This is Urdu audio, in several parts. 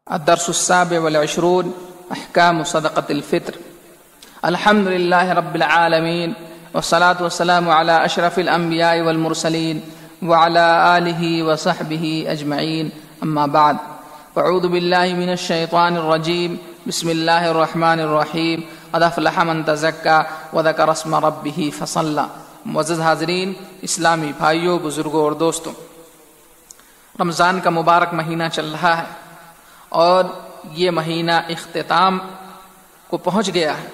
الدرس السابع والعشرون أحكام صدقة الفطر. الحمد لله رب العالمين، والصلاة والسلام على أشرف الأنبياء والمرسلين وعلى آله وصحبه أجمعين، أما بعد، أعوذ بالله من الشيطان الرجيم، بسم الله الرحمن الرحيم، قد أفلح من تزكى وذكر اسم ربه فصلى. معزز حاضرین، اسلامی بھائیوں، بزرگوں اور دوستوں، رمضان کا مبارک مہینہ چل رہا ہے اور یہ مہینہ اختتام کو پہنچ گیا ہے،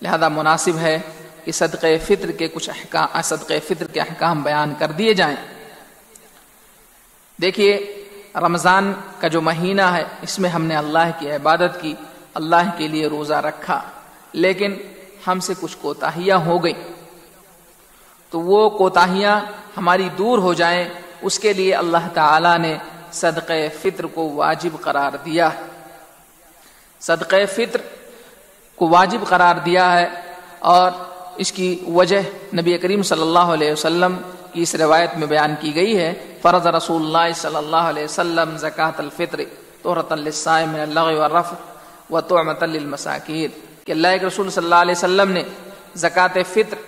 لہذا مناسب ہے کہ صدقہ فطر کے احکام بیان کر دیے جائیں. دیکھیے، رمضان کا جو مہینہ ہے اس میں ہم نے اللہ کی عبادت کی، اللہ کے لیے روزہ رکھا، لیکن ہم سے کچھ کوتاہیاں ہو گئیں، تو وہ کوتاہیاں ہماری دور ہو جائیں، اس کے لیے اللہ تعالی نے صدقہ فطر کو واجب قرار دیا ہے. صدقہ فطر کو واجب قرار دیا ہے، اور اس کی وجہ نبی کریم صلی اللہ علیہ وسلم کی اس روایت میں بیان کی گئی ہے. فرض رسول اللہ صلی اللہ علیہ وسلم زکاۃ الفطر طہرۃ للصائم من اللغو والرفث وطعمۃ للمساکین، کہ اللہ کے رسول صلی اللہ علیہ وسلم نے زکاۃ فطر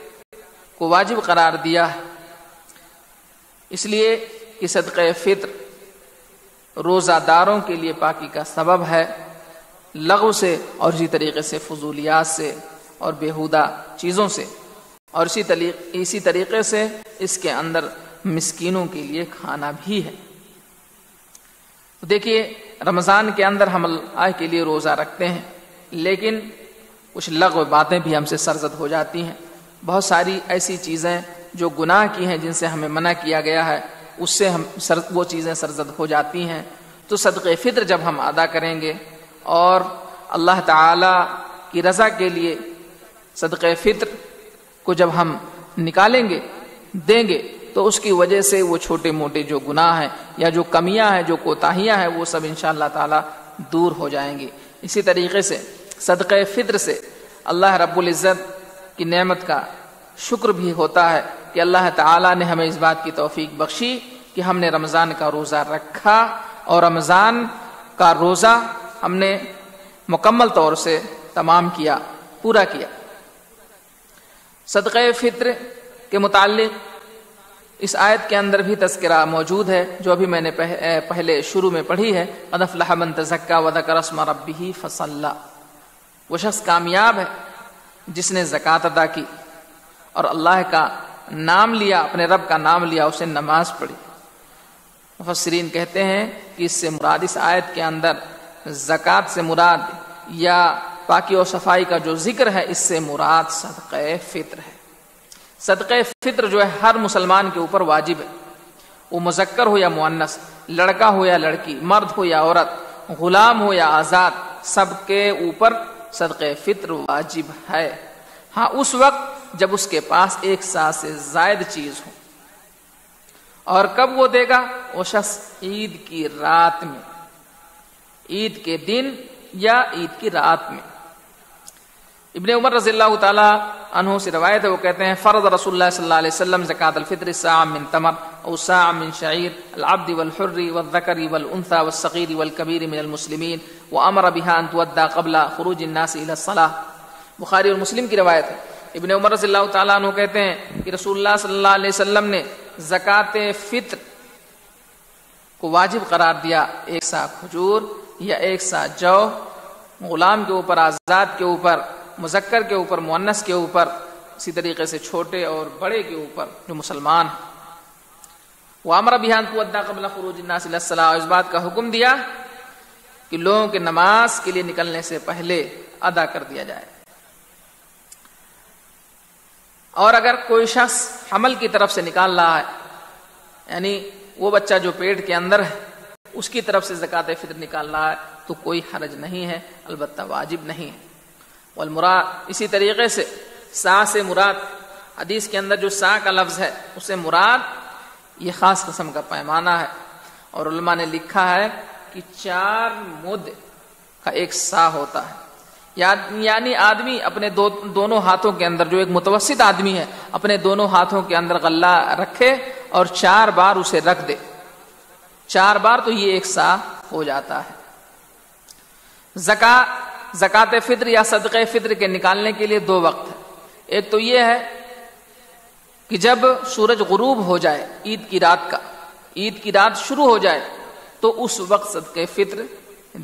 کو واجب قرار دیا ہے، اس لیے کہ صدقہ فطر روزہ داروں کے لیے پاکی کا سبب ہے، لغو سے اور اسی طریقے سے فضولیات سے اور بیہودہ چیزوں سے، اور اسی طریقے سے اس کے اندر مسکینوں کے لیے کھانا بھی ہے. تو دیکھیے، رمضان کے اندر ہم اللہ کے لیے روزہ رکھتے ہیں، لیکن کچھ لغو باتیں بھی ہم سے سرزد ہو جاتی ہیں. بہت ساری ایسی چیزیں جو گناہ کی ہیں، جن سے ہمیں منع کیا گیا ہے، اس سے وہ چیزیں سرزد ہو جاتی ہیں. تو صدقہ فطر جب ہم ادا کریں گے اور اللہ تعالی کی رضا کے لیے صدقہ فطر کو جب ہم نکالیں گے، دیں گے، تو اس کی وجہ سے وہ چھوٹے موٹے جو گناہ ہیں یا جو کمیاں ہیں، جو کوتاہیاں ہیں، وہ سب انشاءاللہ تعالی دور ہو جائیں گی. اسی طریقے سے صدقہ فطر سے اللہ رب العزت کی نعمت کا شکر بھی ہوتا ہے کہ اللہ تعالی نے ہمیں اس بات کی توفیق بخشی کہ ہم نے رمضان کا روزہ رکھا، اور رمضان کا روزہ ہم نے مکمل طور سے تمام کیا، پورا کیا. صدقہ فطر کے متعلق اس آیت کے اندر بھی تذکرہ موجود ہے، جو ابھی میں نے پہلے شروع میں پڑھی ہے. قد افلح من تزکى وذكر اسم ربه فصلى. وہ شخص کامیاب ہے جس نے زکوٰۃ ادا کی اور اللہ کا نام لیا، اپنے رب کا نام لیا، اسے نماز پڑھی. مفسرین کہتے ہیں کہ اس سے مراد، اس آیت کے اندر زکوٰۃ سے مراد یا پاکی و صفائی کا جو ذکر ہے، اس سے مراد صدقہ فطر ہے. صدقہ فطر جو ہے ہر مسلمان کے اوپر واجب ہے، وہ مذکر ہو یا مؤنث، لڑکا ہو یا لڑکی، مرد ہو یا عورت، غلام ہو یا آزاد، سب کے اوپر صدقہ فطر واجب ہے. ہاں، اس وقت جب اس کے پاس ایک سا سے زائد چیز ہو. اور کب وہ دے گا؟ وہ شخص عید کی رات میں، عید کے دن یا عید کی رات میں. ابن عمر رضی اللہ تعالی عنہ سے روایت ہے، وہ کہتے ہیں فرض رسول اللہ صلی اللہ علیہ وسلم زکاۃ الفطر صاع من تمر او صاع من شعیر العبد والحر والذکر والانثى والصغیر والکبیر من المسلمین وامر بها ان تؤدى قبل خروج الناس الى الصلاة. بخاری اور مسلم کی روایت ہے. ابن عمر رضی اللہ تعالیٰ عنہ کہتے ہیں کہ رسول اللہ صلی اللہ علیہ وسلم نے زکوٰۃ فطر کو واجب قرار دیا. ایک سا کھجور یا ایک سا جو، غلام کے اوپر، آزاد کے اوپر، مذکر کے اوپر، مؤنث کے اوپر، اسی طریقے سے چھوٹے اور بڑے کے اوپر جو مسلمان. وامر بها ان تؤدى قبل خروج الناس الى الصلاة، اور اس بات کا حکم دیا کہ لوگوں کے نماز کے لیے نکلنے سے پہلے ادا کر دیا جائے. اور اگر کوئی شخص حمل کی طرف سے نکال رہا ہے، یعنی وہ بچہ جو پیٹ کے اندر ہے اس کی طرف سے زکوٰۃ فطر نکال رہا ہے، تو کوئی حرج نہیں ہے، البتہ واجب نہیں ہے. والمراد، اسی طریقے سے سا سے مراد، حدیث کے اندر جو سا کا لفظ ہے اس سے مراد یہ خاص قسم کا پیمانہ ہے. اور علماء نے لکھا ہے کہ 4 مد کا ایک سا ہوتا ہے، یعنی آدمی اپنے دونوں ہاتھوں کے اندر، جو ایک متوسط آدمی ہے، اپنے دونوں ہاتھوں کے اندر غلہ رکھے اور 4 بار اسے رکھ دے، 4 بار، تو یہ ایک سا ہو جاتا ہے. زکات فطر یا صدقہ فطر کے نکالنے کے لیے 2 وقت ہیں۔ ایک تو یہ ہے کہ جب سورج غروب ہو جائے عید کی رات شروع ہو جائے تو اس وقت صدقہ فطر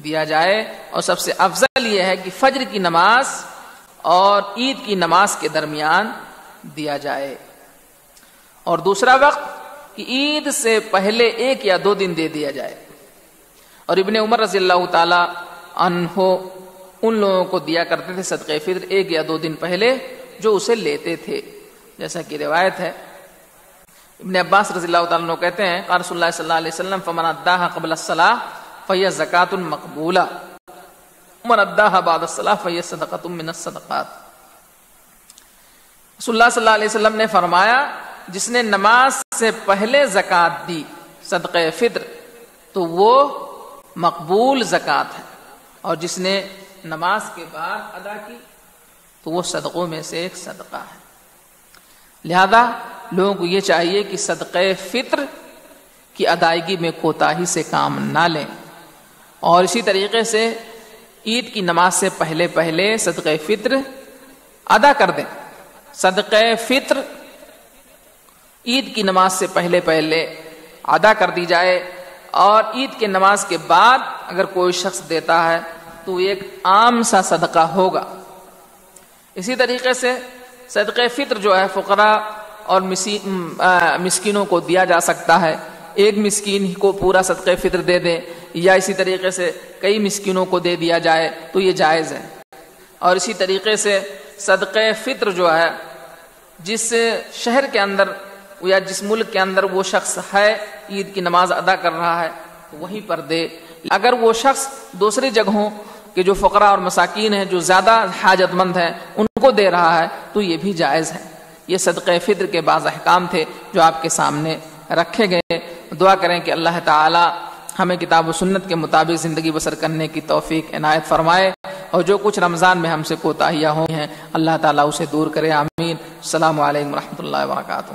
دیا جائے، اور سب سے افضل یہ ہے کہ فجر کی نماز اور عید کی نماز کے درمیان دیا جائے۔ اور دوسرا وقت کہ عید سے پہلے 1 یا 2 دن دے دیا جائے۔ اور ابن عمر رضی اللہ تعالی عنہ ان لوگوں کو دیا کرتے تھے صدقہ فطر 1 یا 2 دن پہلے جو اسے لیتے تھے، جیسا کہ روایت ہے۔ ابن عباس رضی اللہ تعالیٰ عنہ کہتے ہیں قال رسول اللہ صلی اللہ علیہ وسلم فمن اداها قبل الصلاة فهي زکاۃ مقبولہ ومن اداها بعد الصلاة فهي صدقۃ من الصدقات۔ رسول اللہ صلی اللہ علیہ وسلم نے فرمایا جس نے نماز سے پہلے زکوٰۃ دی صدقہ فطر تو وہ مقبول زکوٰۃ ہے، اور جس نے نماز کے بعد ادا کی تو وہ صدقوں میں سے ایک صدقہ ہے۔ لہذا لوگوں کو یہ چاہیے کہ صدقہ فطر کی ادائیگی میں کوتاہی سے کام نہ لیں، اور اسی طریقے سے عید کی نماز سے پہلے صدقہ فطر ادا کر دیں۔ صدقہ فطر عید کی نماز سے پہلے ادا کر دی جائے، اور عید کے نماز کے بعد اگر کوئی شخص دیتا ہے تو ایک عام سا صدقہ ہوگا۔ اسی طریقے سے صدقہ فطر جو ہے فقراء اور مسکینوں کو دیا جا سکتا ہے، ایک مسکین کو پورا صدقہ فطر دے دیں، یا اسی طریقے سے کئی مسکینوں کو دے دیا جائے تو یہ جائز ہے۔ اور اسی طریقے سے صدقہ فطر جو ہے جس شہر کے اندر یا جس ملک کے اندر وہ شخص ہے عید کی نماز ادا کر رہا ہے وہیں پر دے۔ اگر وہ شخص دوسری جگہوں کہ جو فقراء اور مساکین ہیں جو زیادہ حاجت مند ہیں ان کو دے رہا ہے تو یہ بھی جائز ہے۔ یہ صدقہ فطر کے بعض احکام تھے جو آپ کے سامنے رکھے گئے۔ دعا کریں کہ اللہ تعالی ہمیں کتاب و سنت کے مطابق زندگی بسر کرنے کی توفیق عنایت فرمائے، اور جو کچھ رمضان میں ہم سے کوتاہیاں ہوئی ہیں اللہ تعالیٰ اسے دور کرے، آمین۔ السلام علیکم ورحمۃ اللہ وبرکاتہ۔